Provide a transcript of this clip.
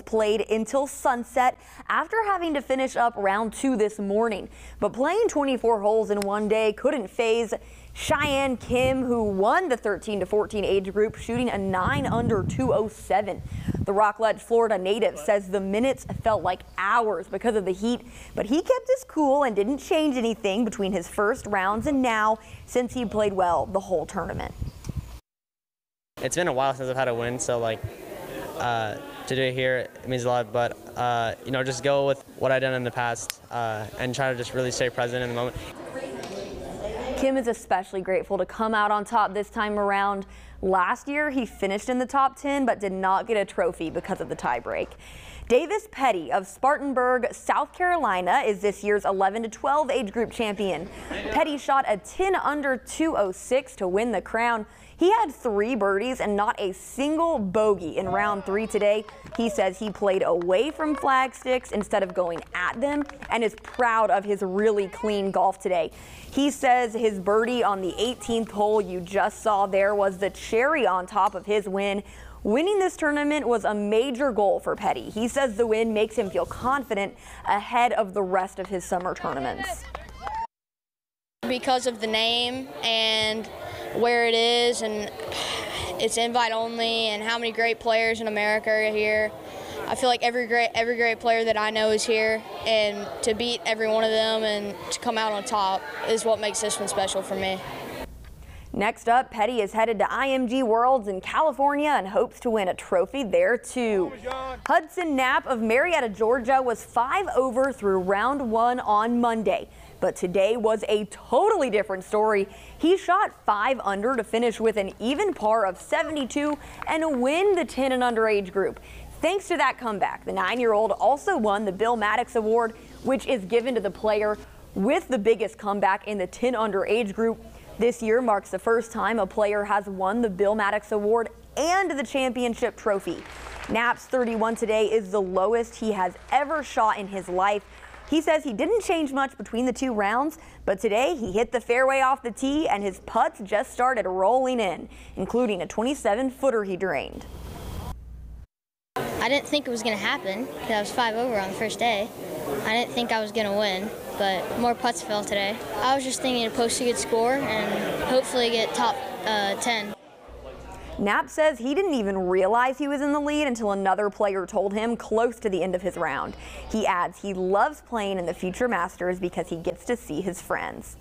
played until sunset after having to finish up round 2 this morning. But playing 24 holes in one day couldn't faze Cheyenne Kim, who won the 13 to 14 age group, shooting a 9 under 207. The Rockledge, Florida native says the minutes felt like hours because of the heat, but he kept his cool and didn't change anything between his first rounds and now, since he played well the whole tournament. It's been a while since I've had a win, so to do it here, it means a lot, but just go with what I've done in the past and try to just really stay present in the moment. Kim is especially grateful to come out on top this time around. Last year, he finished in the top 10, but did not get a trophy because of the tiebreak. Davis Petty of Spartanburg, South Carolina, is this year's 11 to 12 age group champion. Petty shot a 10 under 206 to win the crown. He had 3 birdies and not a single bogey in round 3 today. He says he played away from flag sticks instead of going at them and is proud of his really clean golf today. He says his birdie on the 18th hole you just saw there was the cherry on top of his win. Winning this tournament was a major goal for Petty. He says the win makes him feel confident ahead of the rest of his summer tournaments. Because of the name and where it is, and it's invite only, and how many great players in America are here. I feel like every great player that I know is here, and to beat every one of them and to come out on top is what makes this one special for me. Next up, Petty is headed to IMG Worlds in California and hopes to win a trophy there too. Hudson Knapp of Marietta, Georgia was 5 over through round 1 on Monday. But today was a totally different story. He shot 5 under to finish with an even par of 72 and win the 10 and under age group. Thanks to that comeback, the 9-year-old also won the Bill Maddox Award, which is given to the player with the biggest comeback in the 10 under age group. This year marks the first time a player has won the Bill Maddox Award and the championship trophy. Knapp's 31 today is the lowest he has ever shot in his life. He says he didn't change much between the 2 rounds, but today he hit the fairway off the tee and his putts just started rolling in, including a 27-footer he drained. I didn't think it was going to happen because I was 5 over on the first day. I didn't think I was going to win, but more putts fell today. I was just thinking to post a good score and hopefully get top 10. Knapp says he didn't even realize he was in the lead until another player told him close to the end of his round. He adds he loves playing in the Future Masters because he gets to see his friends.